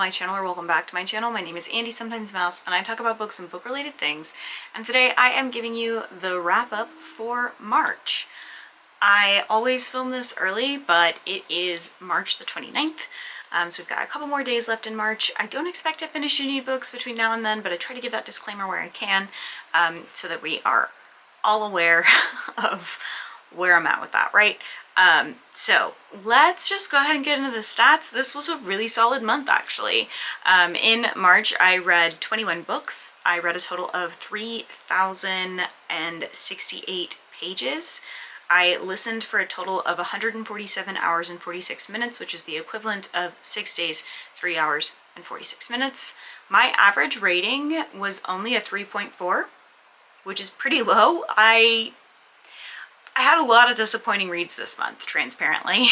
my channel, or welcome back to my channel. My name is Andy, sometimes Mouse, and I talk about books and book-related things. And today I am giving you the wrap-up for March. I always film this early, but it is March the 29th. So we've got a couple more days left in March. I don't expect to finish any books between now and then, but I try to give that disclaimer where I can, so that we are all aware of where I'm at with that, right? So let's just go ahead and get into the stats. This was a really solid month, actually. In March, I read 21 books. I read a total of 3,068 pages. I listened for a total of 147 hours and 46 minutes, which is the equivalent of 6 days, 3 hours and 46 minutes. My average rating was only a 3.4, which is pretty low. I had a lot of disappointing reads this month, transparently.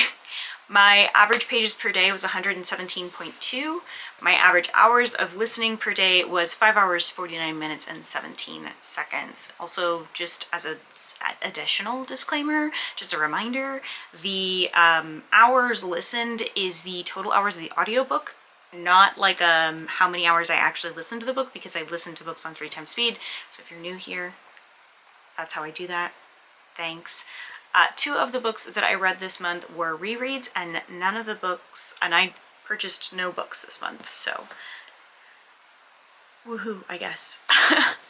My average pages per day was 117.2. My average hours of listening per day was 5 hours, 49 minutes, and 17 seconds. Also, just as an additional disclaimer, just a reminder, the hours listened is the total hours of the audiobook, not like how many hours I actually listened to the book, because I listen to books on 3 times speed. So if you're new here, that's how I do that. Thanks. 2 of the books that I read this month were rereads, and none of the books, and I purchased no books this month, so woohoo, I guess.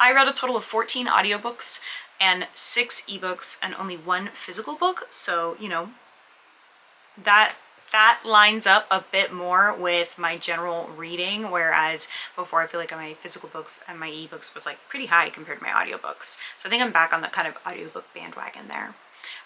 I read a total of 14 audiobooks and 6 ebooks and only 1 physical book, so, you know, that lines up a bit more with my general reading, whereas before I feel like my physical books and my ebooks was like pretty high compared to my audiobooks. So I think I'm back on the kind of audiobook bandwagon there.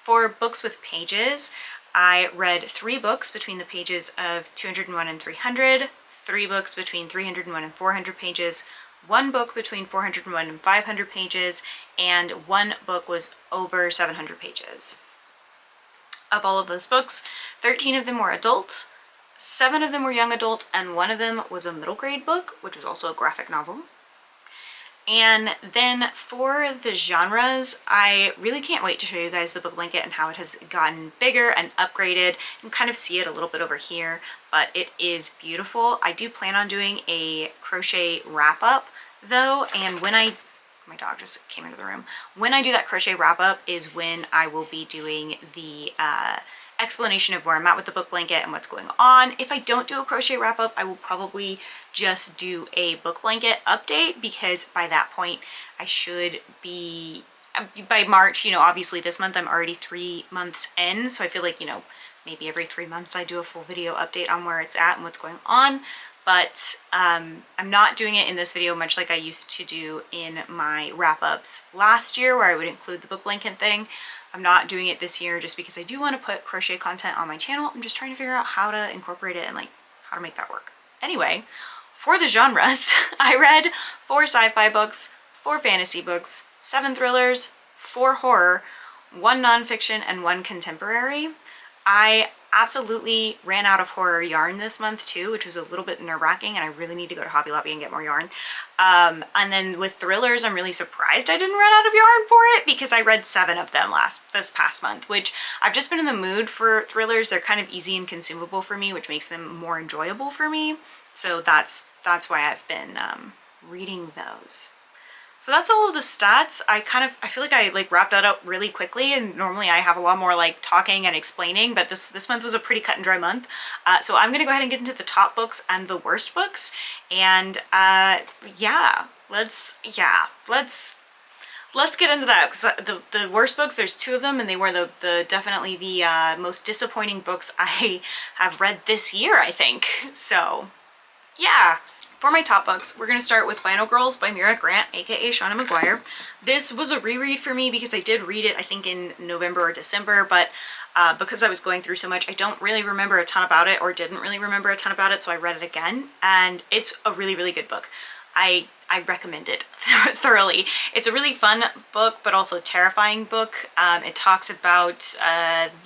For books with pages, I read 3 books between the pages of 201 and 300, 3 books between 301 and 400 pages, 1 book between 401 and 500 pages, and 1 book was over 700 pages. Of all of those books, 13 of them were adult, 7 of them were young adult, and 1 of them was a middle grade book, which was also a graphic novel. And then for the genres, I really can't wait to show you guys the book blanket and how it has gotten bigger and upgraded. You can kind of see it a little bit over here, but it is beautiful. I do plan on doing a crochet wrap up though, and when my dog just came into the room. When I do that crochet wrap up is when I will be doing the explanation of where I'm at with the book blanket and what's going on. If I don't do a crochet wrap up, I will probably just do a book blanket update, because by that point I should be, by March, you know, obviously this month I'm already 3 months in, so I feel like, you know, maybe every 3 months I do a full video update on where it's at and what's going on. But I'm not doing it in this video, much like I used to do in my wrap-ups last year, where I would include the book blanket thing. I'm not doing it this year just because I do want to put crochet content on my channel. I'm just trying to figure out how to incorporate it and like how to make that work. Anyway, for the genres, I read 4 sci-fi books, 4 fantasy books, 7 thrillers, 4 horror, 1 nonfiction, and 1 contemporary. I absolutely ran out of horror yarn this month too, which was a little bit nerve-wracking, and I really need to go to Hobby Lobby and get more yarn. And then with thrillers, I'm really surprised I didn't run out of yarn for it, because I read 7 of them this past month, which I've just been in the mood for thrillers. They're kind of easy and consumable for me, which makes them more enjoyable for me. So that's why I've been reading those. So that's all of the stats. I feel like I like wrapped that up really quickly, and normally I have a lot more like talking and explaining, but this month was a pretty cut and dry month. So I'm gonna go ahead and get into the top books and the worst books, and yeah, let's get into that, because the worst books, there's 2 of them, and they were definitely the most disappointing books I have read this year, I think. So yeah. For my top books, we're going to start with Final Girls by Mira Grant, aka Shauna Maguire. This was a reread for me because I did read it, I think, in November or December, but because I was going through so much, I don't really remember a ton about it, or didn't really remember a ton about it, so I read it again, and it's a really, really good book. I recommend it thoroughly. It's a really fun book, but also a terrifying book. It talks about,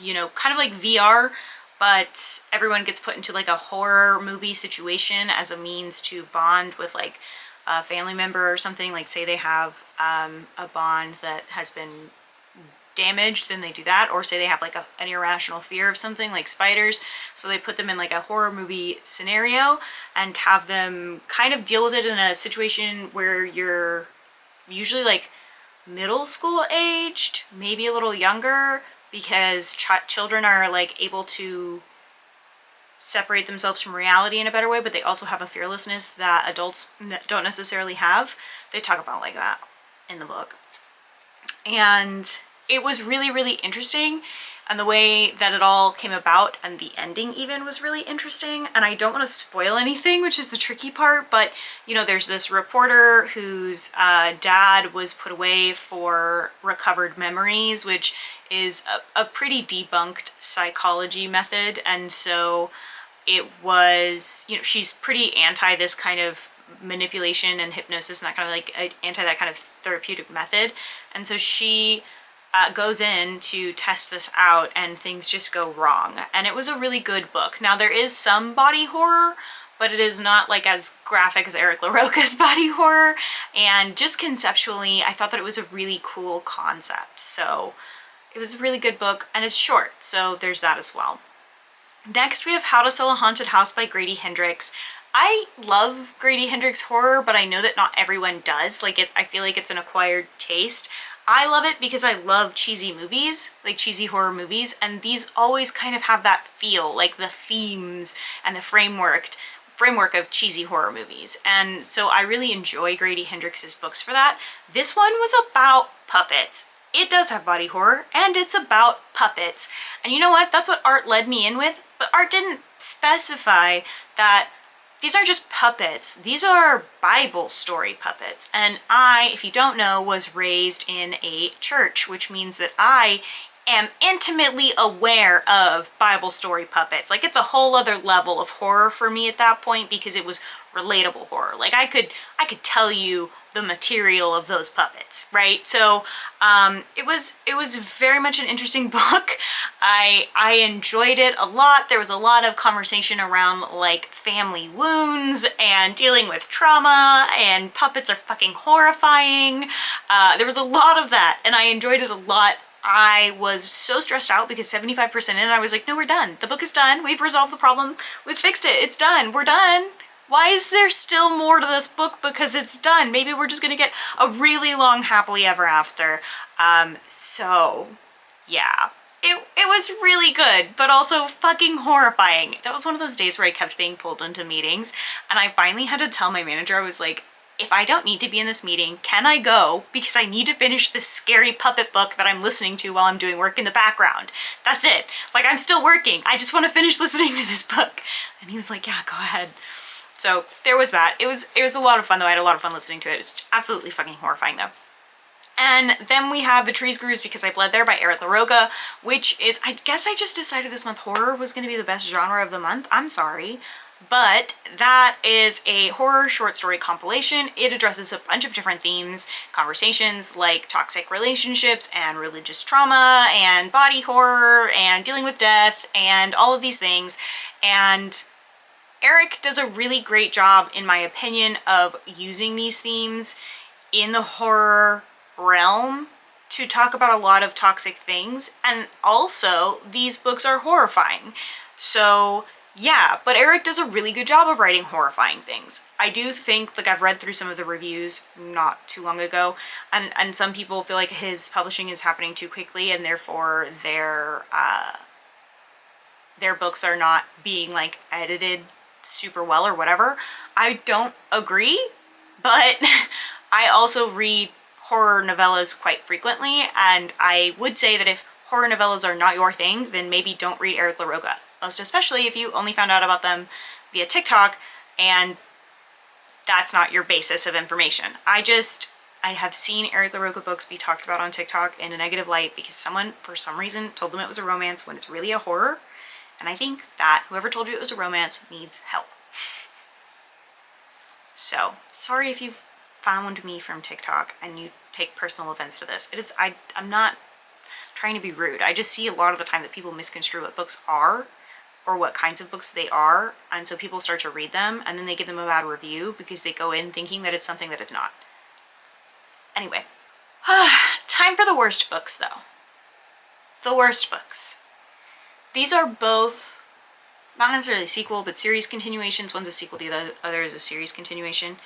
you know, kind of like VR, but everyone gets put into like a horror movie situation as a means to bond with like a family member or something. Like say they have a bond that has been damaged, then they do that. Or say they have like an irrational fear of something like spiders, so they put them in like a horror movie scenario and have them kind of deal with it in a situation where you're usually like middle school aged, maybe a little younger, because children are like able to separate themselves from reality in a better way, but they also have a fearlessness that adults don't necessarily have. They talk about like that in the book. And it was really, really interesting, and the way that it all came about, and the ending even, was really interesting. And I don't want to spoil anything, which is the tricky part, but you know, there's this reporter whose dad was put away for recovered memories, which is a pretty debunked psychology method. And so it was, you know, she's pretty anti this kind of manipulation and hypnosis and that kind of like anti that kind of therapeutic method. And so she goes in to test this out, and things just go wrong. And it was a really good book. Now there is some body horror, but it is not like as graphic as Eric LaRocca's body horror. And just conceptually, I thought that it was a really cool concept. So it was a really good book, and it's short, so there's that as well. Next we have How to Sell a Haunted House by Grady Hendrix. I love Grady Hendrix horror, but I know that not everyone does. Like, I feel like it's an acquired taste. I love it because I love cheesy movies, like cheesy horror movies, and these always kind of have that feel, like the themes and the framework of cheesy horror movies. And so I really enjoy Grady Hendrix's books for that. This one was about puppets. It does have body horror, and it's about puppets. And you know what? That's what Art led me in with, but Art didn't specify that these aren't just puppets. These are Bible story puppets. And I, if you don't know, was raised in a church, which means that I am intimately aware of Bible story puppets. Like, it's a whole other level of horror for me at that point, because it was relatable horror. Like, I could tell you the material of those puppets, right? So it was very much an interesting book. I enjoyed it a lot. There was a lot of conversation around like family wounds and dealing with trauma, and puppets are fucking horrifying. There was a lot of that, and I enjoyed it a lot. I was so stressed out because 75% in, I was like, no, we're done. The book is done. We've resolved the problem. We've fixed it. It's done. We're done. Why is there still more to this book? Because it's done. Maybe we're just gonna get a really long happily ever after. So yeah, it was really good, but also fucking horrifying. That was one of those days where I kept being pulled into meetings, and I finally had to tell my manager, I was like, if I don't need to be in this meeting, can I go? Because I need to finish this scary puppet book that I'm listening to while I'm doing work in the background. That's it. Like, I'm still working. I just want to finish listening to this book. And he was like, yeah, go ahead. So there was that. It was a lot of fun though. I had a lot of fun listening to it. It's absolutely fucking horrifying though. And then we have The Trees Grew Because I Bled There by Eric LaRocca, which is, I guess I just decided this month horror was going to be the best genre of the month. I'm sorry. But that is a horror short story compilation. It addresses a bunch of different themes, conversations like toxic relationships and religious trauma and body horror and dealing with death and all of these things. And Eric does a really great job, in my opinion, of using these themes in the horror realm to talk about a lot of toxic things. And also, these books are horrifying. So yeah, but Eric does a really good job of writing horrifying things. I do think, like, I've read through some of the reviews not too long ago, and some people feel like his publishing is happening too quickly, and therefore their books are not being like edited super well or whatever. I don't agree, but I also read horror novellas quite frequently, and I would say that if horror novellas are not your thing, then maybe don't read Eric LaRocca. Most especially if you only found out about them via TikTok and that's not your basis of information. I have seen Eric LaRocca books be talked about on TikTok in a negative light because someone, for some reason, told them it was a romance when it's really a horror. And I think that whoever told you it was a romance needs help. So, sorry if you've found me from TikTok and you take personal offense to this. I'm not trying to be rude. I just see a lot of the time that people misconstrue what books are or what kinds of books they are, and so people start to read them and then they give them a bad review because they go in thinking that it's something that it's not. Anyway, time for the worst books though. the worst books. These are both not necessarily sequel, but series continuations. One's a sequel, the other is a series continuation.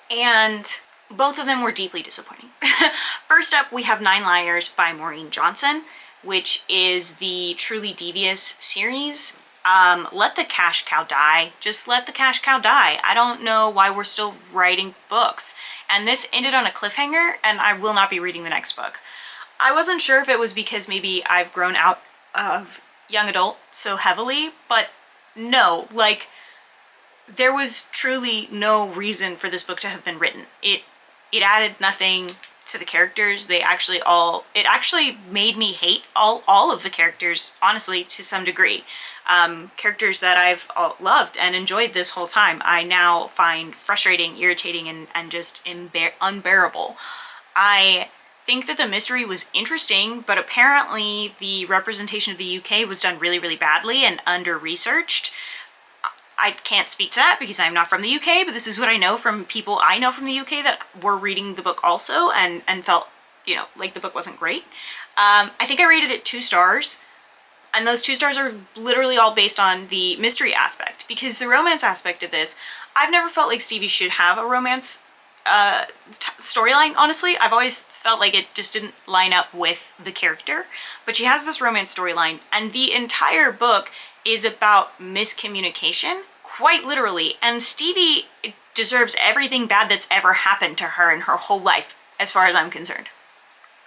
And both of them were deeply disappointing. First up, we have 9 Liars by Maureen Johnson, which is the Truly Devious series. Let the cash cow die. Just let the cash cow die. I don't know why we're still writing books. And this ended on a cliffhanger, and I will not be reading the next book. I wasn't sure if it was because maybe I've grown out of young adult so heavily, but no, like, there was truly no reason for this book to have been written. It added nothing to the characters. It actually made me hate all of the characters, honestly, to some degree. Characters that I've loved and enjoyed this whole time, I now find frustrating, irritating, and just unbearable. I think that the mystery was interesting, but apparently the representation of the UK was done really, really badly and under-researched. I can't speak to that because I'm not from the UK, but this is what I know from people I know from the UK that were reading the book also and felt, you know, like the book wasn't great. I think I rated it 2 stars, and those 2 stars are literally all based on the mystery aspect, because the romance aspect of this, I've never felt like Stevie should have a romance storyline, honestly. I've always felt like it just didn't line up with the character, but she has this romance storyline, and the entire book is about miscommunication, quite literally, and Stevie deserves everything bad that's ever happened to her in her whole life, as far as I'm concerned.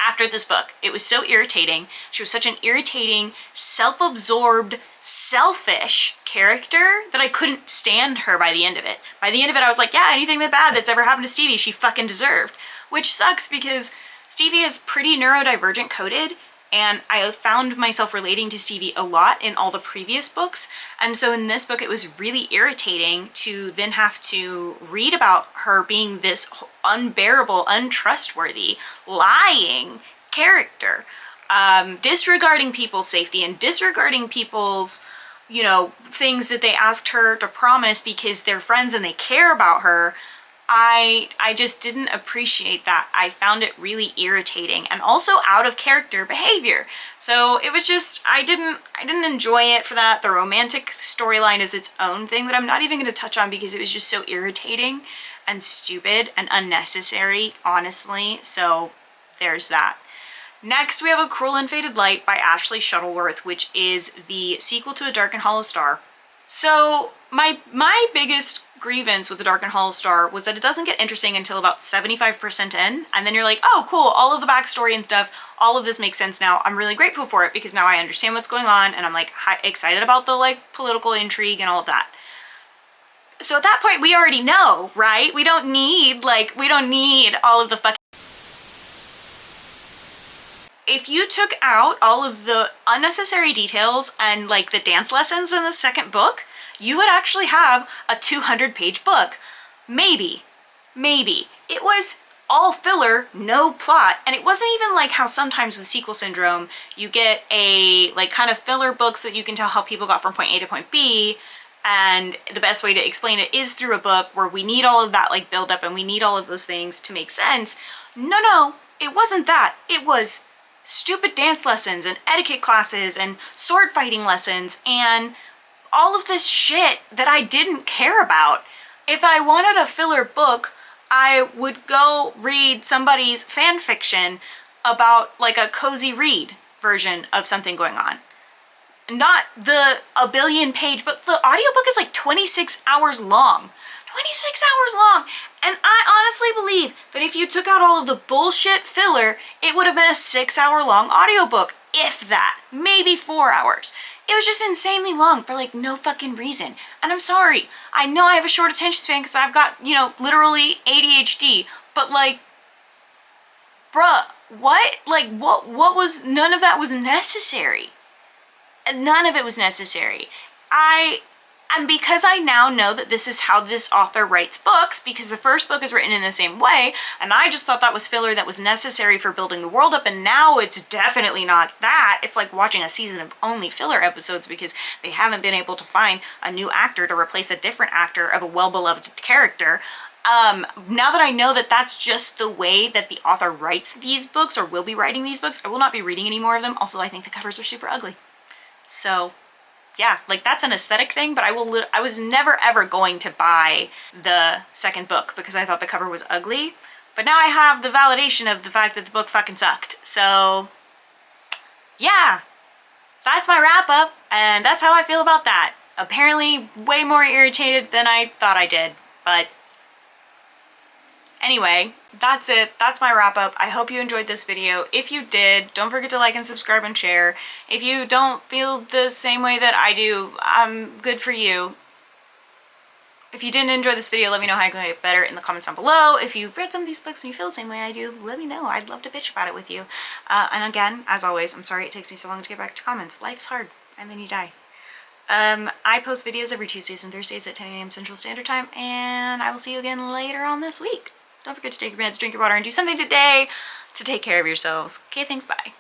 After this book, it was so irritating. She was such an irritating, self-absorbed, selfish character that I couldn't stand her by the end of it. By the end of it, I was like, yeah, anything that bad that's ever happened to Stevie, she fucking deserved. Which sucks because Stevie is pretty neurodivergent coded, and I found myself relating to Stevie a lot in all the previous books. And so in this book, it was really irritating to then have to read about her being this unbearable, untrustworthy, lying character, disregarding people's safety and disregarding people's, you know, things that they asked her to promise because they're friends and they care about her. I just didn't appreciate that. I found it really irritating and also out of character behavior. So it was just, I didn't enjoy it for that. The romantic storyline is its own thing that I'm not even going to touch on because it was just so irritating and stupid and unnecessary, honestly. So there's that. Next, we have A Cruel and Fated Light by Ashley Shuttleworth, which is the sequel to A Dark and Hollow Star. So my biggest grievance with The Dark and Hollow Star was that it doesn't get interesting until about 75% in, and then you're like, oh cool, all of the backstory and stuff, all of this makes sense now. I'm really grateful for it because now I understand what's going on, and I'm like excited about the like political intrigue and all of that. So at that point, we already know, right? We don't need all of the fucking... If you took out all of the unnecessary details and like the dance lessons in the second book, you would actually have a 200-page book. Maybe. It was all filler, no plot, and it wasn't even like how sometimes with sequel syndrome, you get a like kind of filler book so that you can tell how people got from point A to point B, and the best way to explain it is through a book where we need all of that like build up and we need all of those things to make sense. No, it wasn't that. It was stupid dance lessons and etiquette classes and sword fighting lessons and all of this shit that I didn't care about. If I wanted a filler book, I would go read somebody's fan fiction about like a cozy read version of something going on. Not the a billion page, but the audiobook is like 26 hours long. 26 hours long. And I honestly believe that if you took out all of the bullshit filler, it would have been a 6-hour long audiobook. If that. Maybe 4 hours. It was just insanely long for like no fucking reason. And I'm sorry. I know I have a short attention span because I've got, you know, literally ADHD. But like, bruh, what? Like, what was, none of that was necessary. None of it was necessary. And because I now know that this is how this author writes books, because the first book is written in the same way, and I just thought that was filler that was necessary for building the world up, and now it's definitely not that. It's like watching a season of only filler episodes because they haven't been able to find a new actor to replace a different actor of a well-beloved character. Now that I know that that's just the way that the author writes these books, or will be writing these books, I will not be reading any more of them. Also, I think the covers are super ugly. So yeah, like that's an aesthetic thing, but I was never ever going to buy the second book because I thought the cover was ugly. But now I have the validation of the fact that the book fucking sucked. So yeah, that's my wrap up, and that's how I feel about that. Apparently way more irritated than I thought I did, but anyway, that's it. That's my wrap up. I hope you enjoyed this video. If you did, don't forget to like and subscribe and share. If you don't feel the same way that I do, good for you. If you didn't enjoy this video, let me know how I can make it better in the comments down below. If you've read some of these books and you feel the same way I do, let me know. I'd love to bitch about it with you. And again, as always, I'm sorry it takes me so long to get back to comments. Life's hard, and then you die. I post videos every Tuesdays and Thursdays at 10 a.m. Central Standard Time, and I will see you again later on this week. Don't forget to take your meds, drink your water, and do something today to take care of yourselves. Okay, thanks, bye.